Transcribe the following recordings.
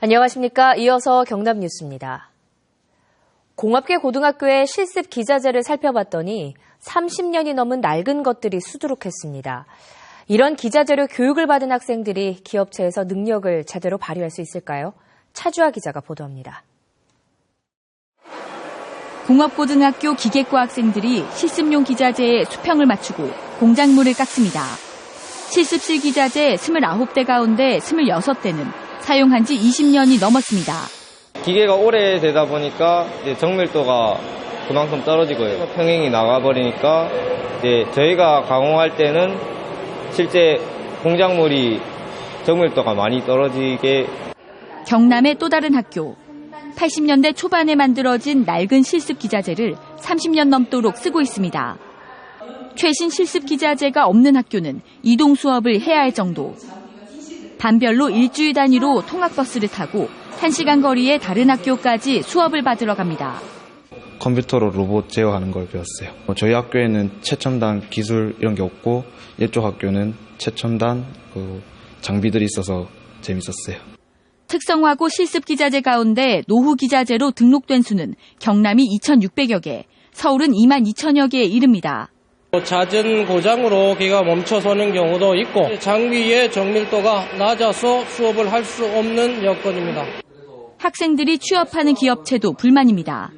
안녕하십니까. 이어서 경남 뉴스입니다. 공업계 고등학교의 실습 기자재를 살펴봤더니 30년이 넘은 낡은 것들이 수두룩했습니다. 이런 기자재로 교육을 받은 학생들이 기업체에서 능력을 제대로 발휘할 수 있을까요? 차주아 기자가 보도합니다. 공업고등학교 기계과 학생들이 실습용 기자재에 수평을 맞추고 공작물을 깎습니다. 실습실 기자재 29대 가운데 26대는 사용한 지 20년이 넘었습니다. 기계가 오래되다 보니까 이제 정밀도가 그만큼 떨어지고요. 평행이 나가버리니까 이제 저희가 가공할 때는 실제 공작물이 정밀도가 많이 떨어지게. 경남의 또 다른 학교. 80년대 초반에 만들어진 낡은 실습 기자재를 30년 넘도록 쓰고 있습니다. 최신 실습 기자재가 없는 학교는 이동 수업을 해야 할 정도. 반별로 일주일 단위로 통학버스를 타고 1시간 거리의 다른 학교까지 수업을 받으러 갑니다. 컴퓨터로 로봇 제어하는 걸 배웠어요. 저희 학교에는 최첨단 기술 이런 게 없고 이쪽 학교는 최첨단 장비들이 있어서 재밌었어요. 특성화고 실습 기자재 가운데 노후 기자재로 등록된 수는 경남이 2,600여 개, 서울은 22,000여 개에 이릅니다. 잦은 고장으로 기가 멈춰서는 경우도 있고 장비의 정밀도가 낮아서 수업을 할 수 없는 여건입니다. 학생들이 취업하는 기업체도 불만입니다.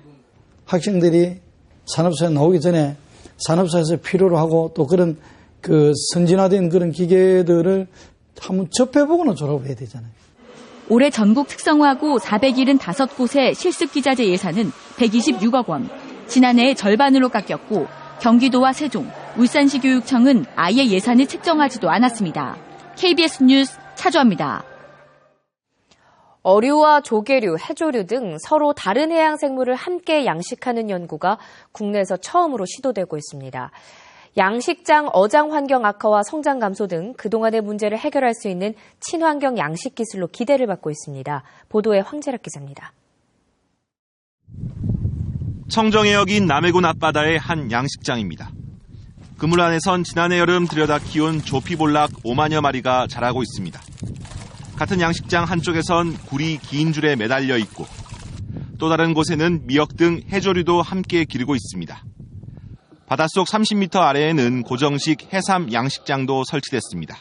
학생들이 산업사에 나오기 전에 산업사에서 필요로 하고 또 그런 선진화된 그런 기계들을 한번 접해보고는 졸업을 해야 되잖아요. 올해 전국 특성화고 475곳의 실습 기자재 예산은 126억 원. 지난해의 절반으로 깎였고 경기도와 세종, 울산시 교육청은 아예 예산을 책정하지도 않았습니다. KBS 뉴스 차주아입니다. 어류와 조개류, 해조류 등 서로 다른 해양 생물을 함께 양식하는 연구가 국내에서 처음으로 시도되고 있습니다. 양식장 어장 환경 악화와 성장 감소 등 그동안의 문제를 해결할 수 있는 친환경 양식 기술로 기대를 받고 있습니다. 보도에 황재락 기자입니다. 청정해역인 남해군 앞바다의 한 양식장입니다. 그물 안에선 지난해 여름 들여다 키운 조피볼락 5만여 마리가 자라고 있습니다. 같은 양식장 한쪽에선 굴이 긴 줄에 매달려 있고 또 다른 곳에는 미역 등 해조류도 함께 기르고 있습니다. 바닷속 30m 아래에는 고정식 해삼 양식장도 설치됐습니다.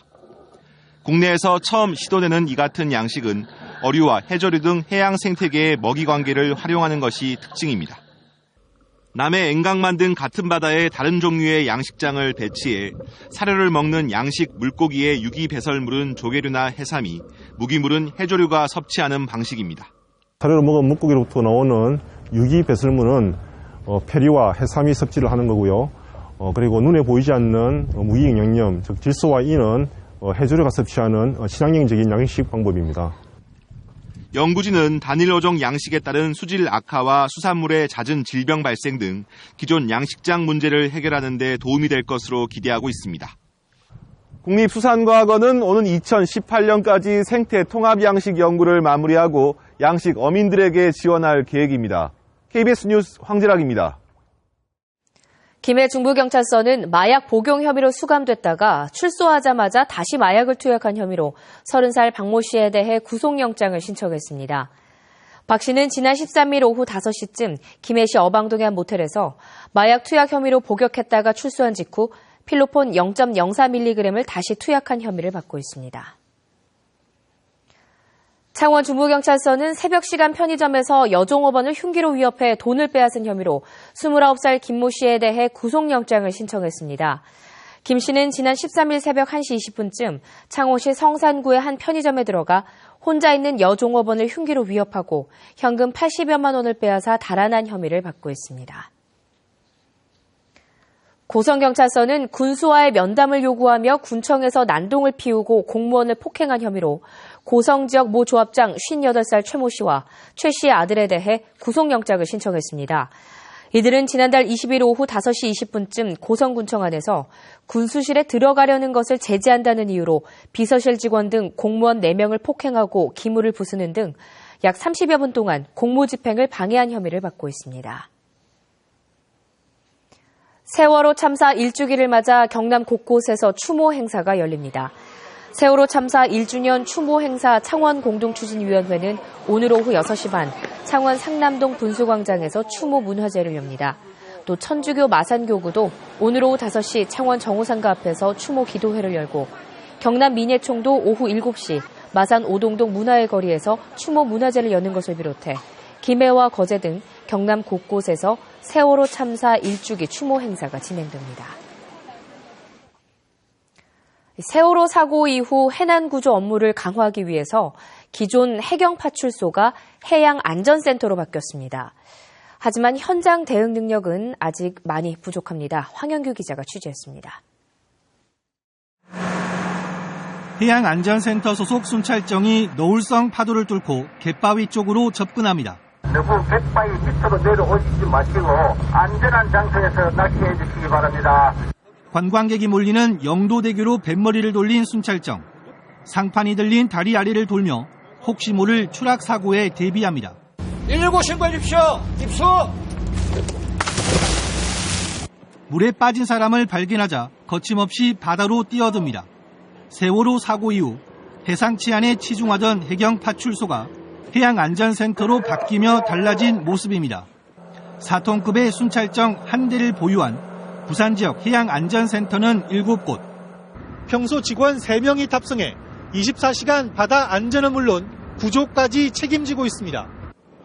국내에서 처음 시도되는 이 같은 양식은 어류와 해조류 등 해양 생태계의 먹이 관계를 활용하는 것이 특징입니다. 남해 앵강만 등 같은 바다에 다른 종류의 양식장을 배치해 사료를 먹는 양식 물고기의 유기 배설물은 조개류나 해삼이, 무기물은 해조류가 섭취하는 방식입니다. 사료를 먹은 물고기로부터 나오는 유기 배설물은 페리와 해삼이 섭취를 하는 거고요. 그리고 눈에 보이지 않는 무기영양염, 즉 질소와 인은 해조류가 섭취하는 친환경적인 양식 방법입니다. 연구진은 단일 어종 양식에 따른 수질 악화와 수산물의 잦은 질병 발생 등 기존 양식장 문제를 해결하는 데 도움이 될 것으로 기대하고 있습니다. 국립수산과학원은 오는 2018년까지 생태 통합 양식 연구를 마무리하고 양식 어민들에게 지원할 계획입니다. KBS 뉴스 황재락입니다. 김해 중부경찰서는 마약 복용 혐의로 수감됐다가 출소하자마자 다시 마약을 투약한 혐의로 30살 박모 씨에 대해 구속영장을 신청했습니다. 박 씨는 지난 13일 오후 5시쯤 김해시 어방동의 한 모텔에서 마약 투약 혐의로 복역했다가 출소한 직후 필로폰 0.04mg을 다시 투약한 혐의를 받고 있습니다. 창원 중부경찰서는 새벽 시간 편의점에서 여종업원을 흉기로 위협해 돈을 빼앗은 혐의로 29살 김모 씨에 대해 구속영장을 신청했습니다. 김 씨는 지난 13일 새벽 1시 20분쯤 창원시 성산구의 한 편의점에 들어가 혼자 있는 여종업원을 흉기로 위협하고 현금 80여만 원을 빼앗아 달아난 혐의를 받고 있습니다. 고성경찰서는 군수와의 면담을 요구하며 군청에서 난동을 피우고 공무원을 폭행한 혐의로 고성 지역 모 조합장 58살 최모 씨와 최 씨의 아들에 대해 구속영장을 신청했습니다. 이들은 지난달 20일 오후 5시 20분쯤 고성군청 안에서 군수실에 들어가려는 것을 제지한다는 이유로 비서실 직원 등 공무원 4명을 폭행하고 기물을 부수는 등 약 30여 분 동안 공무집행을 방해한 혐의를 받고 있습니다. 세월호 참사 1주기를 맞아 경남 곳곳에서 추모 행사가 열립니다. 세월호 참사 1주년 추모 행사 창원공동추진위원회는 오늘 오후 6시 반 창원 상남동 분수광장에서 추모 문화제를 엽니다. 또 천주교 마산교구도 오늘 오후 5시 창원 정호상가 앞에서 추모 기도회를 열고 경남 민예총도 오후 7시 마산 오동동 문화의 거리에서 추모 문화제를 여는 것을 비롯해 김해와 거제 등 경남 곳곳에서 세월호 참사 1주기 추모 행사가 진행됩니다. 세월호 사고 이후 해난 구조 업무를 강화하기 위해서 기존 해경파출소가 해양안전센터로 바뀌었습니다. 하지만 현장 대응 능력은 아직 많이 부족합니다. 황영규 기자가 취재했습니다. 해양안전센터 소속 순찰정이 노을성 파도를 뚫고 갯바위 쪽으로 접근합니다. 너무 갯바위 밑으로 내려오시지 마시고 안전한 장소에서 낚시해 주시기 바랍니다. 관광객이 몰리는 영도대교로 뱃머리를 돌린 순찰정. 상판이 들린 다리 아래를 돌며 혹시 모를 추락 사고에 대비합니다. 119 신고해 주십시오. 입수! 물에 빠진 사람을 발견하자 거침없이 바다로 뛰어듭니다. 세월호 사고 이후 해상 치안에 치중하던 해경파출소가 해양안전센터로 바뀌며 달라진 모습입니다. 4톤급의 순찰정 한 대를 보유한 부산 지역 해양안전센터는 7곳. 평소 직원 3명이 탑승해 24시간 바다 안전은 물론 구조까지 책임지고 있습니다.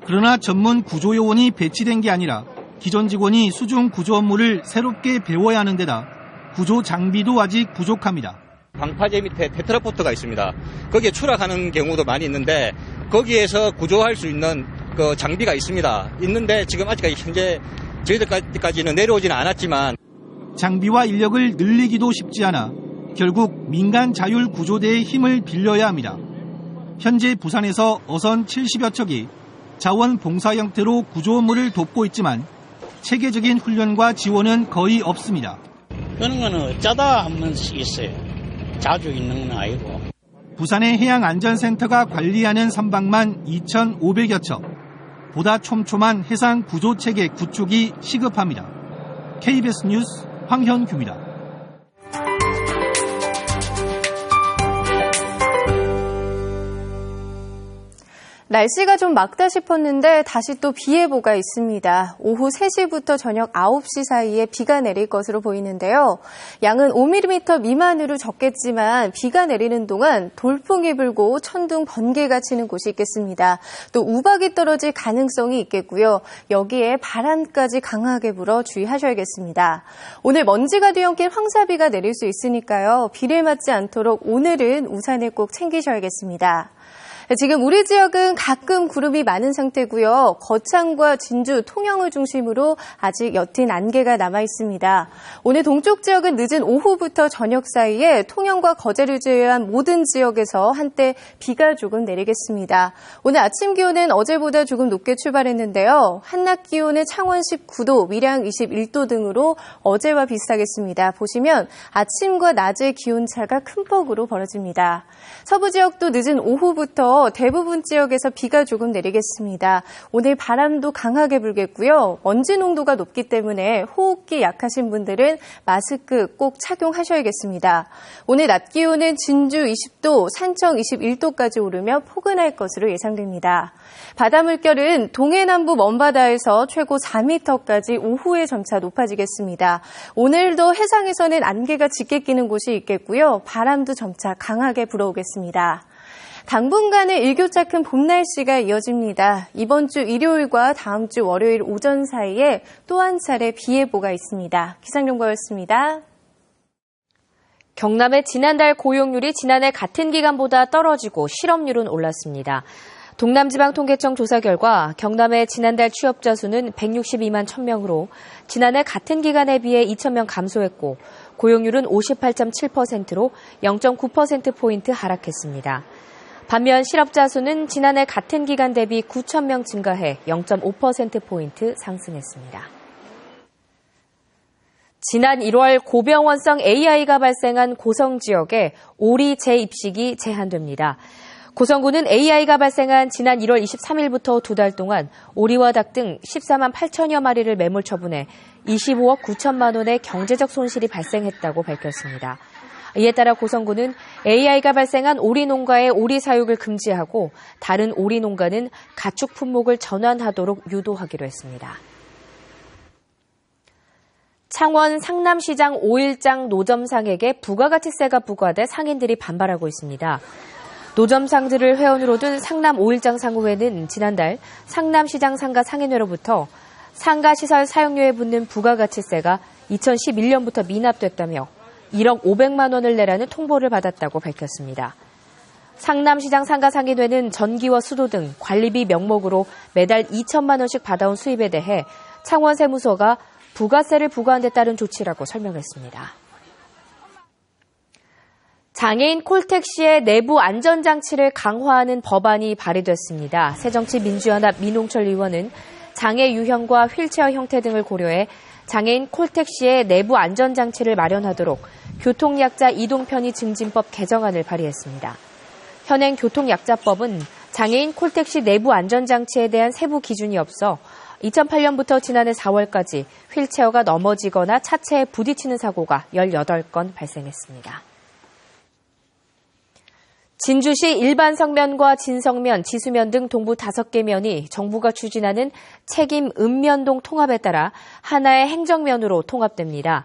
그러나 전문 구조요원이 배치된 게 아니라 기존 직원이 수중 구조 업무를 새롭게 배워야 하는 데다 구조 장비도 아직 부족합니다. 방파제 밑에 테트라포트가 있습니다. 거기에 추락하는 경우도 많이 있는데 거기에서 구조할 수 있는 그 장비가 있습니다. 있는데 지금 아직까지 현재 저희들까지는 내려오지는 않았지만 장비와 인력을 늘리기도 쉽지 않아 결국 민간 자율 구조대의 힘을 빌려야 합니다. 현재 부산에서 어선 70여 척이 자원봉사 형태로 구조 업무를 돕고 있지만 체계적인 훈련과 지원은 거의 없습니다. 그런 거는 짜다 한 번씩 있어요. 자주 있는 건 아니고. 부산의 해양안전센터가 관리하는 선박만 2,500여 척. 보다 촘촘한 해상 구조체계 구축이 시급합니다. KBS 뉴스 황현규입니다. 날씨가 좀 맑다 싶었는데 다시 또 비 예보가 있습니다. 오후 3시부터 저녁 9시 사이에 비가 내릴 것으로 보이는데요. 양은 5mm 미만으로 적겠지만 비가 내리는 동안 돌풍이 불고 천둥, 번개가 치는 곳이 있겠습니다. 또 우박이 떨어질 가능성이 있겠고요. 여기에 바람까지 강하게 불어 주의하셔야겠습니다. 오늘 먼지가 뒤엉킨 황사비가 내릴 수 있으니까요. 비를 맞지 않도록 오늘은 우산을 꼭 챙기셔야겠습니다. 지금 우리 지역은 가끔 구름이 많은 상태고요. 거창과 진주, 통영을 중심으로 아직 옅은 안개가 남아 있습니다. 오늘 동쪽 지역은 늦은 오후부터 저녁 사이에 통영과 거제를 제외한 모든 지역에서 한때 비가 조금 내리겠습니다. 오늘 아침 기온은 어제보다 조금 높게 출발했는데요. 한낮 기온은 창원 19도, 밀양 21도 등으로 어제와 비슷하겠습니다. 보시면 아침과 낮의 기온 차가 큰 폭으로 벌어집니다. 서부 지역도 늦은 오후부터 대부분 지역에서 비가 조금 내리겠습니다. 오늘 바람도 강하게 불겠고요. 먼지 농도가 높기 때문에 호흡기 약하신 분들은 마스크 꼭 착용하셔야겠습니다. 오늘 낮 기온은 진주 20도, 산청 21도까지 오르며 포근할 것으로 예상됩니다. 바다 물결은 동해남부 먼바다에서 최고 4m까지 오후에 점차 높아지겠습니다. 오늘도 해상에서는 안개가 짙게 끼는 곳이 있겠고요. 바람도 점차 강하게 불어오겠습니다. 당분간은 일교차 큰 봄 날씨가 이어집니다. 이번 주 일요일과 다음 주 월요일 오전 사이에 또 한 차례 비 예보가 있습니다. 기상정보였습니다. 경남의 지난달 고용률이 지난해 같은 기간보다 떨어지고 실업률은 올랐습니다. 동남지방통계청 조사 결과 경남의 지난달 취업자 수는 162만 1000명으로 지난해 같은 기간에 비해 2000명 감소했고 고용률은 58.7%로 0.9%포인트 하락했습니다. 반면 실업자 수는 지난해 같은 기간 대비 9,000명 증가해 0.5%포인트 상승했습니다. 지난 1월 고병원성 AI가 발생한 고성 지역에 오리 재입식이 제한됩니다. 고성군은 AI가 발생한 지난 1월 23일부터 2달 동안 오리와 닭 등 14만 8천여 마리를 매몰 처분해 25억 9천만 원의 경제적 손실이 발생했다고 밝혔습니다. 이에 따라 고성군은 AI가 발생한 오리 농가의 오리 사육을 금지하고 다른 오리 농가는 가축 품목을 전환하도록 유도하기로 했습니다. 창원 상남시장 5일장 노점상에게 부가가치세가 부과돼 상인들이 반발하고 있습니다. 노점상들을 회원으로 둔 상남 5일장 상호회는 지난달 상남시장 상가 상인회로부터 상가시설 사용료에 붙는 부가가치세가 2011년부터 미납됐다며 1억 500만 원을 내라는 통보를 받았다고 밝혔습니다. 상남시장 상가상인회는 전기와 수도 등 관리비 명목으로 매달 2천만 원씩 받아온 수입에 대해 창원세무서가 부가세를 부과한 데 따른 조치라고 설명했습니다. 장애인 콜택시의 내부 안전장치를 강화하는 법안이 발의됐습니다. 새정치민주연합 민홍철 의원은 장애 유형과 휠체어 형태 등을 고려해 장애인 콜택시의 내부 안전장치를 마련하도록 교통약자 이동편의 증진법 개정안을 발의했습니다. 현행 교통약자법은 장애인 콜택시 내부 안전장치에 대한 세부 기준이 없어 2008년부터 지난해 4월까지 휠체어가 넘어지거나 차체에 부딪히는 사고가 18건 발생했습니다. 진주시 일반성면과 진성면, 지수면 등 동부 5개 면이 정부가 추진하는 책임 읍면동 통합에 따라 하나의 행정면으로 통합됩니다.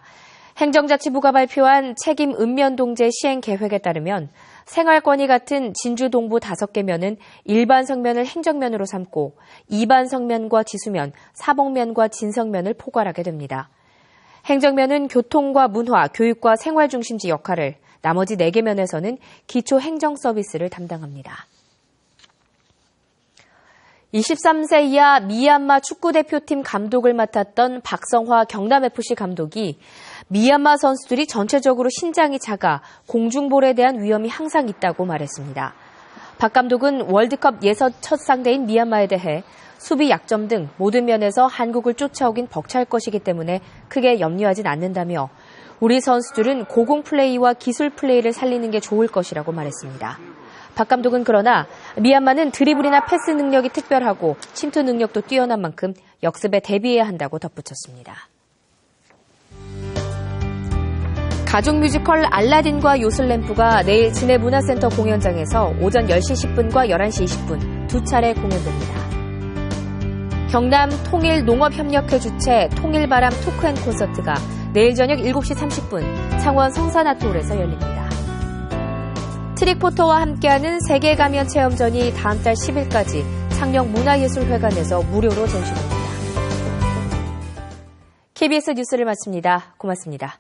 행정자치부가 발표한 책임 읍면동제 시행 계획에 따르면 생활권이 같은 진주 동부 5개 면은 일반성면을 행정면으로 삼고 이반성면과 지수면, 사복면과 진성면을 포괄하게 됩니다. 행정면은 교통과 문화, 교육과 생활 중심지 역할을, 나머지 4개 면에서는 기초 행정 서비스를 담당합니다. 23세 이하 미얀마 축구대표팀 감독을 맡았던 박성화 경남FC 감독이 미얀마 선수들이 전체적으로 신장이 작아 공중볼에 대한 위험이 항상 있다고 말했습니다. 박 감독은 월드컵 예선 첫 상대인 미얀마에 대해 수비 약점 등 모든 면에서 한국을 쫓아오긴 벅찰 것이기 때문에 크게 염려하진 않는다며 우리 선수들은 고공 플레이와 기술 플레이를 살리는 게 좋을 것이라고 말했습니다. 박 감독은 그러나 미얀마는 드리블이나 패스 능력이 특별하고 침투 능력도 뛰어난 만큼 역습에 대비해야 한다고 덧붙였습니다. 가족 뮤지컬 알라딘과 요술램프가 내일 진해문화센터 공연장에서 오전 10시 10분과 11시 20분 두 차례 공연됩니다. 경남 통일농업협력회 주최 통일바람 토크앤콘서트가 내일 저녁 7시 30분 창원 성산아트홀에서 열립니다. 트릭포터와 함께하는 세계가면 체험전이 다음 달 10일까지 창녕문화예술회관에서 무료로 전시됩니다. KBS 뉴스를 마칩니다. 고맙습니다.